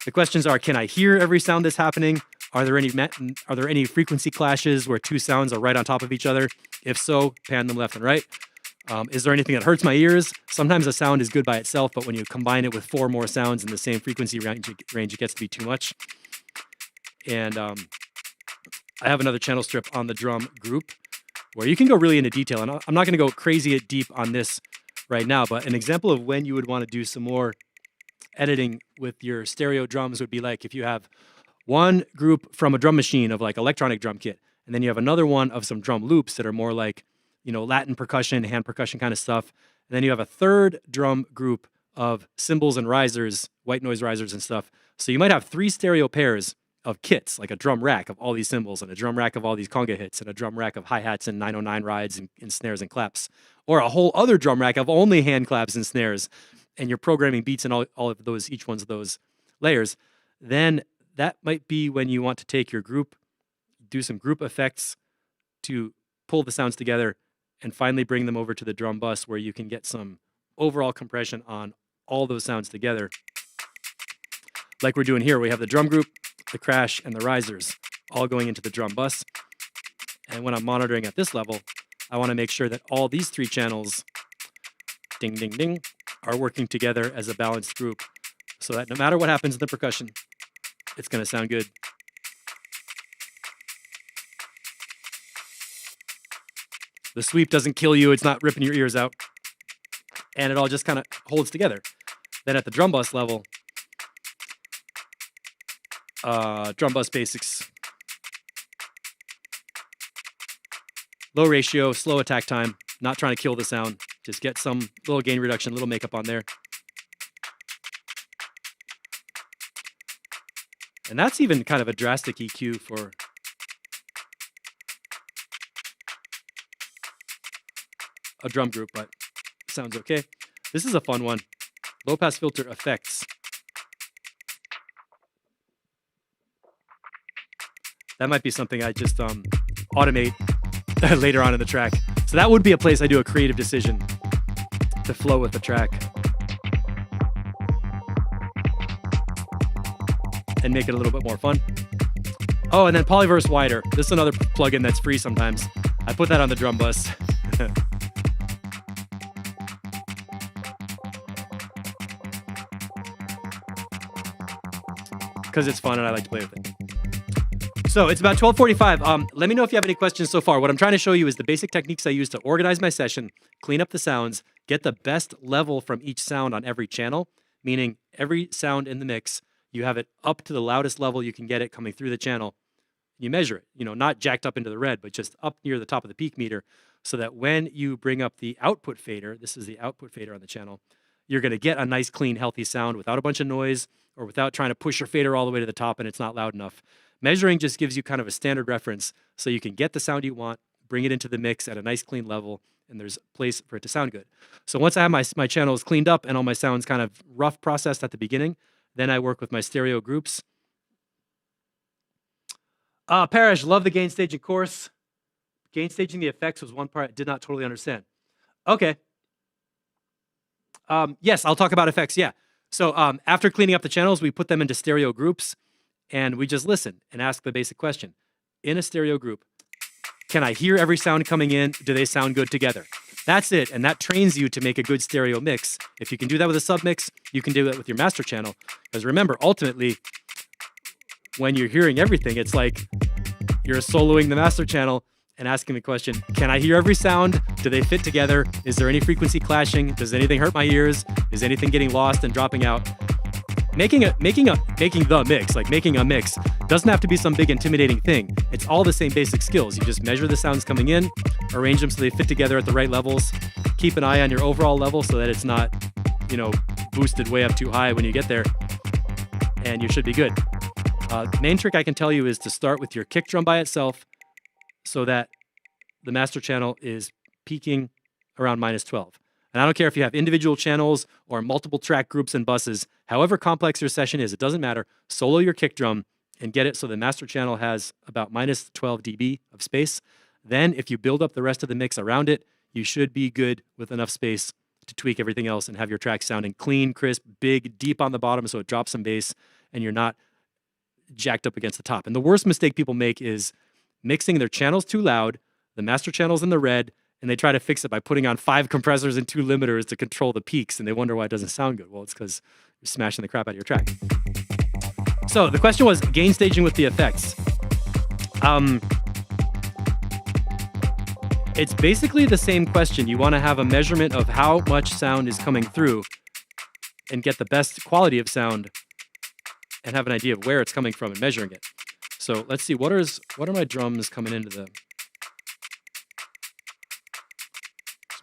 The questions are, can I hear every sound that's happening? Are there any frequency clashes where two sounds are right on top of each other? If so, pan them left and right. Is there anything that hurts my ears? Sometimes a sound is good by itself, but when you combine it with 4 more sounds in the same frequency range, it gets to be too much. And I have another channel strip on the drum group where you can go really into detail. And I'm not going to go crazy deep on this right now, but an example of when you would want to do some more editing with your stereo drums would be like if you have one group from a drum machine of like electronic drum kit, and then you have another one of some drum loops that are more like, you know, Latin percussion, hand percussion kind of stuff. And then you have a third drum group of cymbals and risers, white noise risers and stuff. So you might have 3 stereo pairs of kits, like a drum rack of all these cymbals and a drum rack of all these conga hits and a drum rack of hi-hats and 909 rides and snares and claps, or a whole other drum rack of only hand claps and snares, and you're programming beats in all of those, each one of those layers. Then that might be when you want to take your group, do some group effects to pull the sounds together, and finally bring them over to the drum bus where you can get some overall compression on all those sounds together. Like we're doing here, we have the drum group, the crash, and the risers all going into the drum bus. And when I'm monitoring at this level, I want to make sure that all these 3 channels, ding, ding, ding, are working together as a balanced group so that no matter what happens in the percussion, it's going to sound good. The sweep doesn't kill you. It's not ripping your ears out. And it all just kind of holds together. Then at the drum bus level, drum bus basics. Low ratio, slow attack time, not trying to kill the sound. Just get some little gain reduction, little makeup on there. And that's even kind of a drastic EQ for a drum group, but sounds okay. This is a fun one. Low pass filter effects. That might be something I just automate later on in the track. So that would be a place I do a creative decision to flow with the track and make it a little bit more fun. Oh, and then Polyverse Wider. This is another plugin that's free sometimes. I put that on the drum bus. Because it's fun and I like to play with it. So it's about 12:45. Let me know if you have any questions so far. What I'm trying to show you is the basic techniques I use to organize my session, clean up the sounds, get the best level from each sound on every channel, meaning every sound in the mix, you have it up to the loudest level you can get it coming through the channel. You measure it, you know, not jacked up into the red, but just up near the top of the peak meter so that when you bring up the output fader, this is the output fader on the channel, you're going to get a nice, clean, healthy sound without a bunch of noise or without trying to push your fader all the way to the top and it's not loud enough. Measuring just gives you kind of a standard reference so you can get the sound you want, bring it into the mix at a nice clean level, and there's a place for it to sound good. So once I have my channels cleaned up and all my sounds kind of rough processed at the beginning, then I work with my stereo groups. Parrish, love the gain staging course. Gain staging the effects was one part I did not totally understand. Okay. Yes, I'll talk about effects, yeah. So after cleaning up the channels, we put them into stereo groups, and we just listen and ask the basic question. In a stereo group, can I hear every sound coming in? Do they sound good together? That's it, and that trains you to make a good stereo mix. If you can do that with a submix, you can do that with your master channel. Because remember, ultimately, when you're hearing everything, it's like you're soloing the master channel and asking the question, can I hear every sound? Do they fit together? Is there any frequency clashing? Does anything hurt my ears? Is anything getting lost and dropping out? Making the mix, like making a mix, doesn't have to be some big intimidating thing. It's all the same basic skills. You just measure the sounds coming in, arrange them so they fit together at the right levels, keep an eye on your overall level so that it's not, boosted way up too high when you get there, and you should be good. Main trick I can tell you is to start with your kick drum by itself so that the master channel is peaking around -12. And I don't care if you have individual channels or multiple track groups and buses, however complex your session is, it doesn't matter. Solo your kick drum and get it so the master channel has about -12 dB of space. Then if you build up the rest of the mix around it, you should be good with enough space to tweak everything else and have your track sounding clean, crisp, big, deep on the bottom so it drops some bass and you're not jacked up against the top. And the worst mistake people make is mixing their channels too loud, the master channel's in the red, and they try to fix it by putting on 5 compressors and 2 limiters to control the peaks, and they wonder why it doesn't sound good. Well, it's because you're smashing the crap out of your track. So the question was gain staging with the effects. It's basically the same question. You want to have a measurement of how much sound is coming through and get the best quality of sound and have an idea of where it's coming from and measuring it. So let's see, what are my drums coming into the...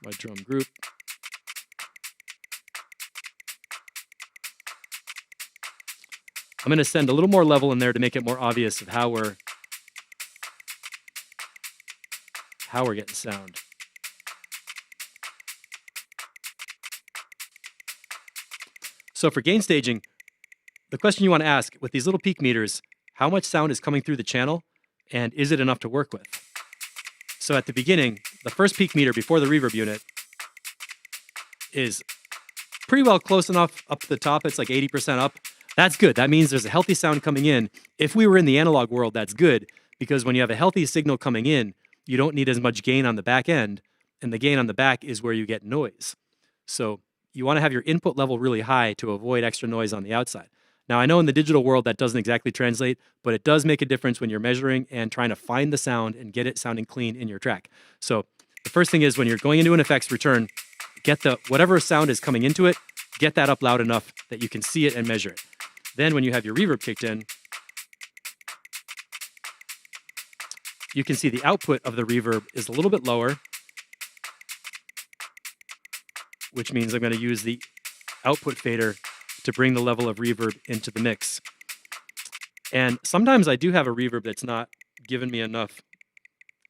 my drum group. I'm going to send a little more level in there to make it more obvious of how we're getting sound. So for gain staging, the question you want to ask with these little peak meters, how much sound is coming through the channel and is it enough to work with? So at the beginning, the first peak meter before the reverb unit is pretty well close enough up to the top. It's like 80% up. That's good. That means there's a healthy sound coming in. If we were in the analog world, that's good because when you have a healthy signal coming in, you don't need as much gain on the back end, and the gain on the back is where you get noise. So you want to have your input level really high to avoid extra noise on the outside. Now, I know in the digital world that doesn't exactly translate, but it does make a difference when you're measuring and trying to find the sound and get it sounding clean in your track. So the first thing is when you're going into an effects return, get whatever sound is coming into it, get that up loud enough that you can see it and measure it. Then when you have your reverb kicked in, you can see the output of the reverb is a little bit lower, which means I'm going to use the output fader to bring the level of reverb into the mix. And sometimes I do have a reverb that's not giving me enough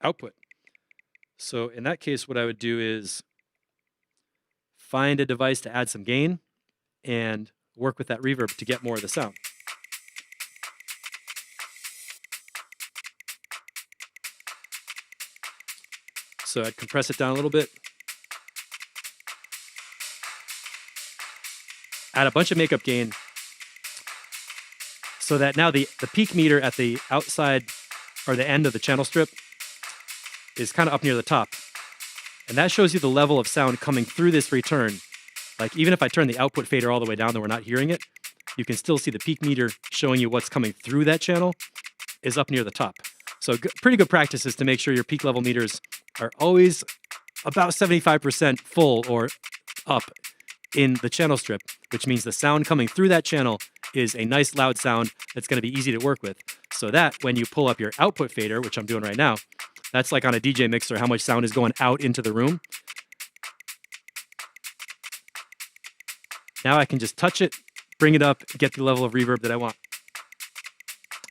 output. So in that case, what I would do is find a device to add some gain and work with that reverb to get more of the sound. So I'd compress it down a little bit. Add a bunch of makeup gain so that now the peak meter at the outside or the end of the channel strip is kind of up near the top. And that shows you the level of sound coming through this return. Like even if I turn the output fader all the way down though we're not hearing it, you can still see the peak meter showing you what's coming through that channel is up near the top. So pretty good practice is to make sure your peak level meters are always about 75% full or up in the channel strip, which means the sound coming through that channel is a nice loud sound that's going to be easy to work with. So that when you pull up your output fader, which I'm doing right now, that's like on a DJ mixer, how much sound is going out into the room. Now I can just touch it, bring it up, get the level of reverb that I want.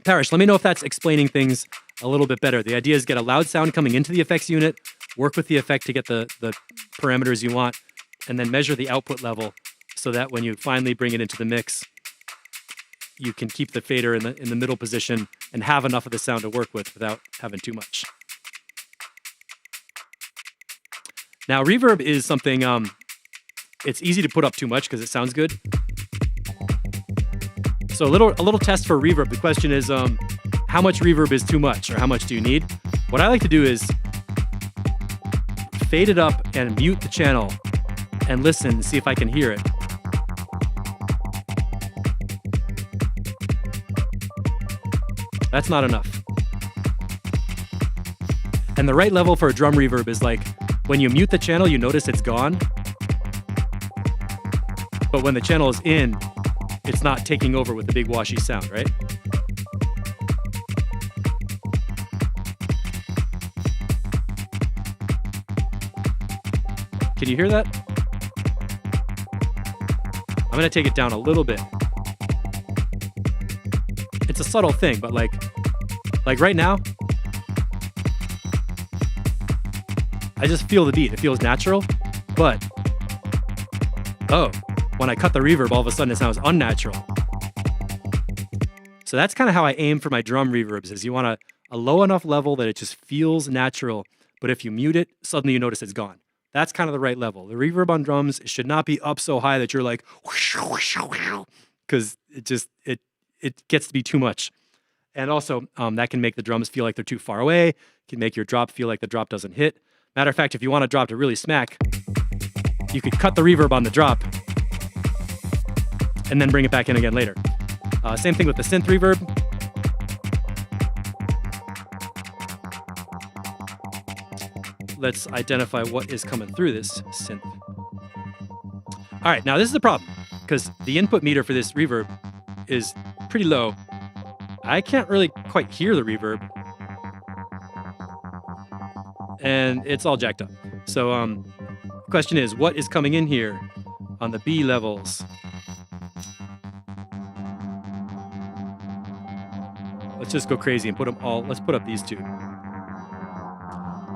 Parrish, let me know if that's explaining things a little bit better. The idea is get a loud sound coming into the effects unit, work with the effect to get the parameters you want, and then measure the output level so that when you finally bring it into the mix, you can keep the fader in the middle position and have enough of the sound to work with without having too much. Now, reverb is something, it's easy to put up too much because it sounds good. So a little test for reverb. The question is, how much reverb is too much, or how much do you need? What I like to do is fade it up and mute the channel and listen and see if I can hear it. That's not enough. And the right level for a drum reverb is like, when you mute the channel, you notice it's gone. But when the channel is in, it's not taking over with the big washy sound, right? Can you hear that? I'm gonna take it down a little bit. It's a subtle thing, but like right now, I just feel the beat. It feels natural, but oh, when I cut the reverb, all of a sudden it sounds unnatural. So that's kind of how I aim for my drum reverbs, is you want a low enough level that it just feels natural, but if you mute it, suddenly you notice it's gone. That's kind of the right level. The reverb on drums should not be up so high that you're like, because it gets to be too much. And also, that can make the drums feel like they're too far away, can make your drop feel like the drop doesn't hit. Matter of fact, if you want a drop to really smack, you could cut the reverb on the drop and then bring it back in again later. Same thing with the synth reverb. Let's identify what is coming through this synth. All right, now this is the problem, because the input meter for this reverb is pretty low. I can't really quite hear the reverb, and it's all jacked up. So the question is, what is coming in here on the B levels? Let's just go crazy and put them all. Let's put up these two.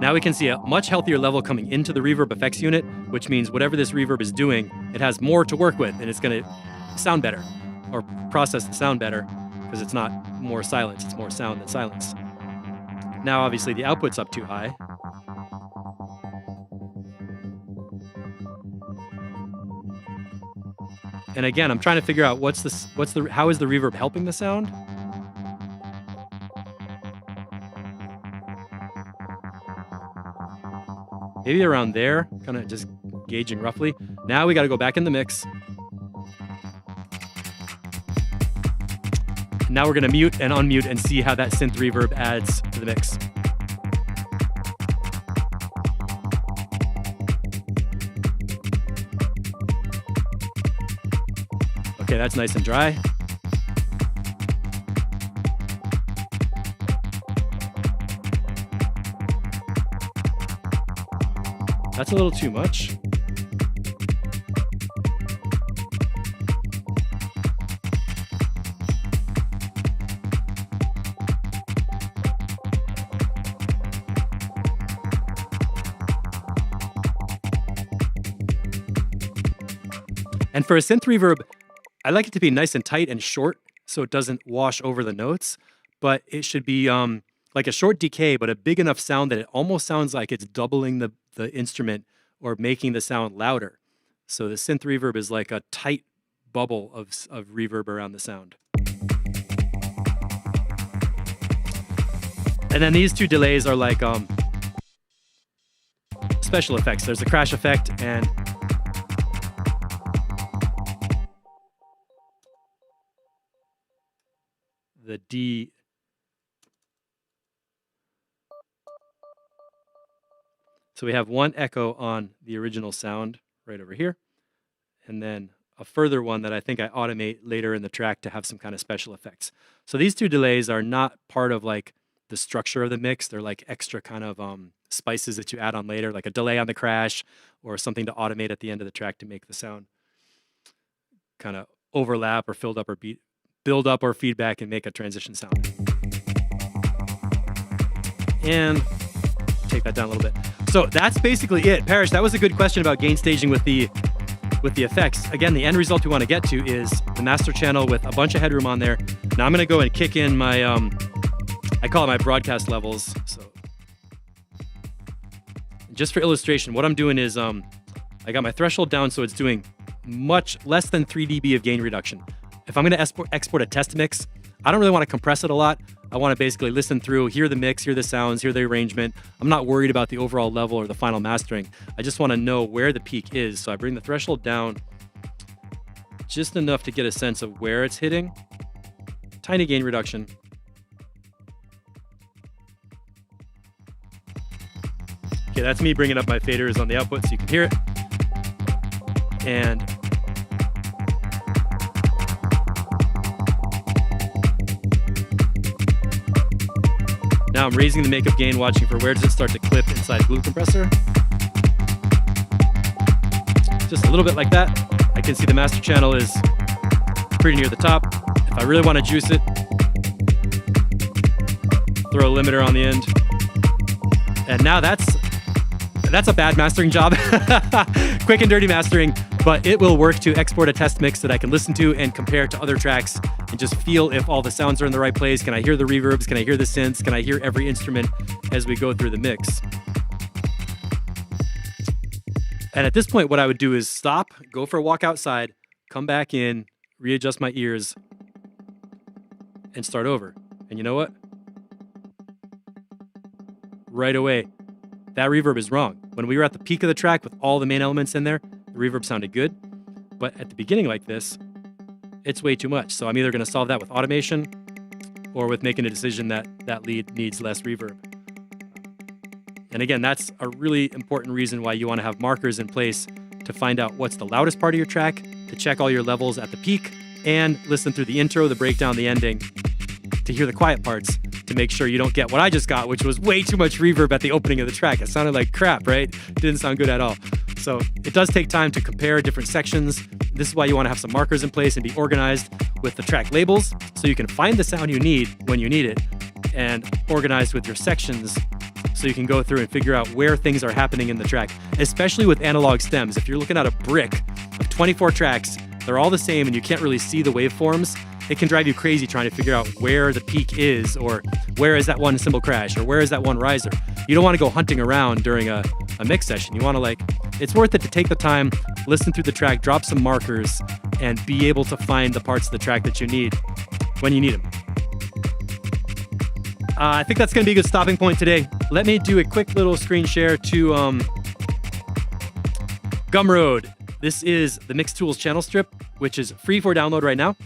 Now we can see a much healthier level coming into the reverb effects unit, which means whatever this reverb is doing, it has more to work with, and it's going to sound better, or process the sound better, because it's not more silence, it's more sound than silence. Now obviously the output's up too high. And again, I'm trying to figure out how is the reverb helping the sound? Maybe around there, kind of just gauging roughly. Now we got to go back in the mix. Now we're going to mute and unmute and see how that synth reverb adds to the mix. Okay, that's nice and dry. That's a little too much. And for a synth reverb, I like it to be nice and tight and short so it doesn't wash over the notes, but it should be like a short decay, but a big enough sound that it almost sounds like it's doubling the instrument or making the sound louder. So the synth reverb is like a tight bubble of reverb around the sound. And then these two delays are like special effects. There's a crash effect and the D. So we have one echo on the original sound right over here, and then a further one that I think I automate later in the track to have some kind of special effects. So these two delays are not part of like the structure of the mix. They're like extra kind of spices that you add on later, like a delay on the crash or something to automate at the end of the track to make the sound kind of overlap or build up or feedback and make a transition sound. And take that down a little bit. So that's basically it. Parrish, that was a good question about gain staging with the effects. Again, the end result we want to get to is the master channel with a bunch of headroom on there. Now I'm going to go and kick in my, I call it my broadcast levels. So just for illustration, what I'm doing is I got my threshold down so it's doing much less than 3 dB of gain reduction. If I'm going to export a test mix, I don't really want to compress it a lot. I want to basically listen through, hear the mix, hear the sounds, hear the arrangement. I'm not worried about the overall level or the final mastering. I just want to know where the peak is. So I bring the threshold down just enough to get a sense of where it's hitting. Tiny gain reduction. Okay, that's me bringing up my faders on the output so you can hear it. And now I'm raising the makeup gain, watching for where does it start to clip inside Glue Compressor. Just a little bit like that. I can see the master channel is pretty near the top. If I really want to juice it, throw a limiter on the end. And now that's a bad mastering job. Quick and dirty mastering, but it will work to export a test mix that I can listen to and compare to other tracks and just feel if all the sounds are in the right place. Can I hear the reverbs? Can I hear the synths? Can I hear every instrument as we go through the mix? And at this point, what I would do is stop, go for a walk outside, come back in, readjust my ears, and start over. And you know what? Right away, that reverb is wrong. When we were at the peak of the track with all the main elements in there, the reverb sounded good. But at the beginning like this, it's way too much. So I'm either going to solve that with automation or with making a decision that that lead needs less reverb. And again, that's a really important reason why you want to have markers in place to find out what's the loudest part of your track, to check all your levels at the peak, and listen through the intro, the breakdown, the ending, to hear the quiet parts, to make sure you don't get what I just got, which was way too much reverb at the opening of the track. It sounded like crap, right? It didn't sound good at all. So it does take time to compare different sections. This is why you want to have some markers in place and be organized with the track labels so you can find the sound you need when you need it, and organized with your sections so you can go through and figure out where things are happening in the track, especially with analog stems. If you're looking at a brick of 24 tracks, they're all the same and you can't really see the waveforms, it can drive you crazy trying to figure out where the peak is, or where is that one cymbal crash, or where is that one riser. You don't want to go hunting around during a mix session. You want to it's worth it to take the time, listen through the track, drop some markers, and be able to find the parts of the track that you need when you need them. I think that's going to be a good stopping point today. Let me do a quick little screen share to Gumroad. This is the Mix Tools channel strip, which is free for download right now.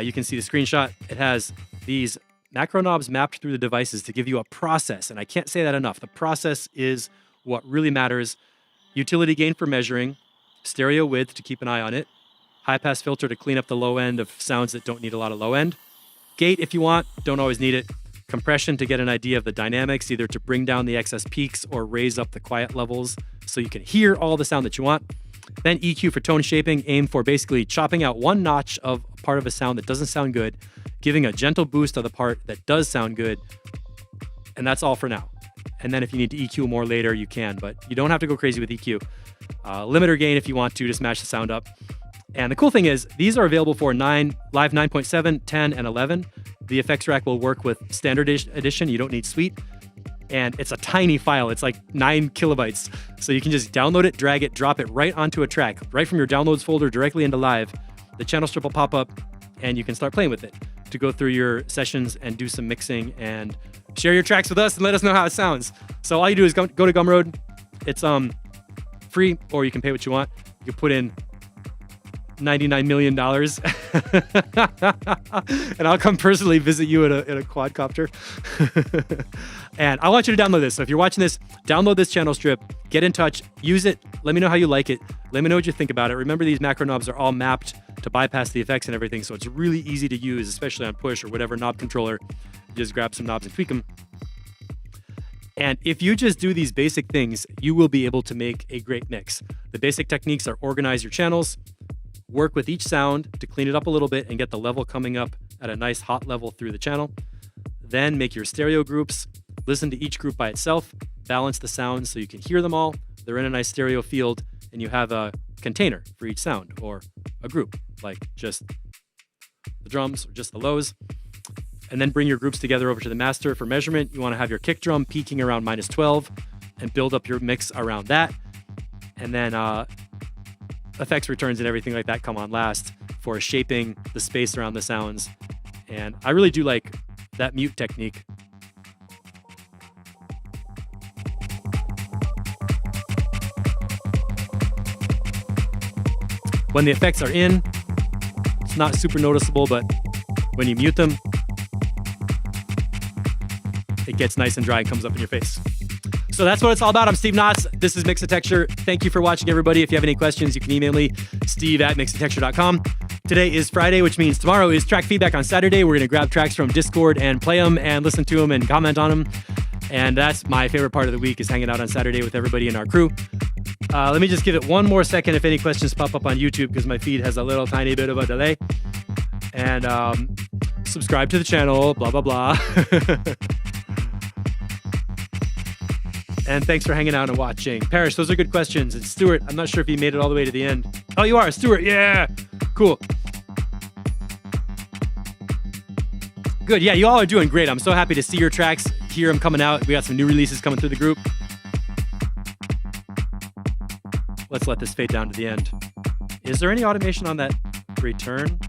You can see the screenshot. It has these macro knobs mapped through the devices to give you a process, and I can't say that enough. The process is what really matters. Utility gain for measuring, stereo width to keep an eye on it, high pass filter to clean up the low end of sounds that don't need a lot of low end, gate if you want, don't always need it, compression to get an idea of the dynamics, either to bring down the excess peaks or raise up the quiet levels so you can hear all the sound that you want. Then EQ for tone shaping, aim for basically chopping out one notch of a part of a sound that doesn't sound good, giving a gentle boost of the part that does sound good, and that's all for now. And then if you need to EQ more later, you can, but you don't have to go crazy with EQ. Limiter gain if you want to smash the sound up. And the cool thing is, these are available for Live 9.7, 10, and 11. The effects rack will work with Standard Edition. You don't need Suite. And it's a tiny file. It's like 9 kilobytes. So you can just download it, drag it, drop it right onto a track, right from your downloads folder directly into Live. The channel strip will pop up, and you can start playing with it to go through your sessions and do some mixing and share your tracks with us and let us know how it sounds. So all you do is go to Gumroad. It's free, or you can pay what you want. You can put in $99 million and I'll come personally visit you in a quadcopter. And I want you to download this. So if you're watching this, download this channel strip, get in touch, use it. Let me know how you like it. Let me know what you think about it. Remember, these macro knobs are all mapped to bypass the effects and everything. So it's really easy to use, especially on push or whatever knob controller. You just grab some knobs and tweak them. And if you just do these basic things, you will be able to make a great mix. The basic techniques are organize your channels, work with each sound to clean it up a little bit and get the level coming up at a nice hot level through the channel. Then make your stereo groups, listen to each group by itself, balance the sounds so you can hear them all. They're in a nice stereo field, and you have a container for each sound, or a group, like just the drums or just the lows. And then bring your groups together over to the master for measurement. You want to have your kick drum peaking around -12 and build up your mix around that. And then effects returns and everything like that come on last for shaping the space around the sounds. And I really do like that mute technique. When the effects are in, it's not super noticeable, but when you mute them, it gets nice and dry and comes up in your face. So that's what it's all about. I'm Steve Knotts. This is Mixitecture. Thank you for watching, everybody. If you have any questions, you can email me, steve@mixitecture.com. Today is Friday, which means tomorrow is track feedback on Saturday. We're going to grab tracks from Discord and play them and listen to them and comment on them. And that's my favorite part of the week, is hanging out on Saturday with everybody in our crew. Let me just give it one more second if any questions pop up on YouTube, because my feed has a little tiny bit of a delay. And subscribe to the channel, blah, blah, blah. And thanks for hanging out and watching. Parrish, those are good questions. And Stuart, I'm not sure if you made it all the way to the end. Oh, you are, Stuart. Yeah, cool. Good, yeah, you all are doing great. I'm so happy to see your tracks, hear them coming out. We got some new releases coming through the group. Let's let this fade down to the end. Is there any automation on that return?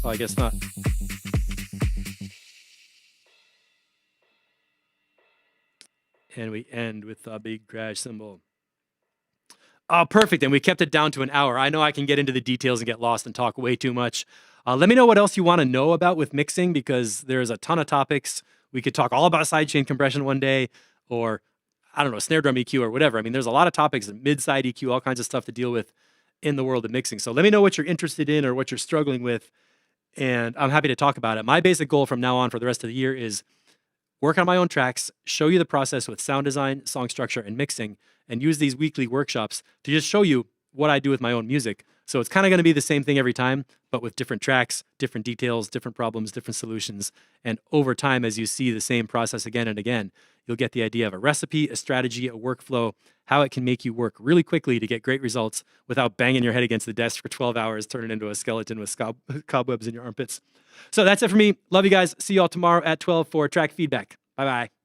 Oh, I guess not. And we end with a big crash cymbal. Oh, perfect. And we kept it down to an hour. I know I can get into the details and get lost and talk way too much. Let me know what else you want to know about with mixing, because there's a ton of topics. We could talk all about sidechain compression one day, or I don't know, snare drum EQ or whatever. I mean, there's a lot of topics, mid-side EQ, all kinds of stuff to deal with in the world of mixing. So let me know what you're interested in or what you're struggling with, and I'm happy to talk about it. My basic goal from now on for the rest of the year is work on my own tracks, show you the process with sound design, song structure, and mixing, and use these weekly workshops to just show you what I do with my own music. So it's kind of going to be the same thing every time, but with different tracks, different details, different problems, different solutions. And over time, as you see the same process again and again, you'll get the idea of a recipe, a strategy, a workflow, how it can make you work really quickly to get great results without banging your head against the desk for 12 hours, turning into a skeleton with cobwebs in your armpits. So that's it for me. Love you guys. See you all tomorrow at 12 for track feedback. Bye-bye.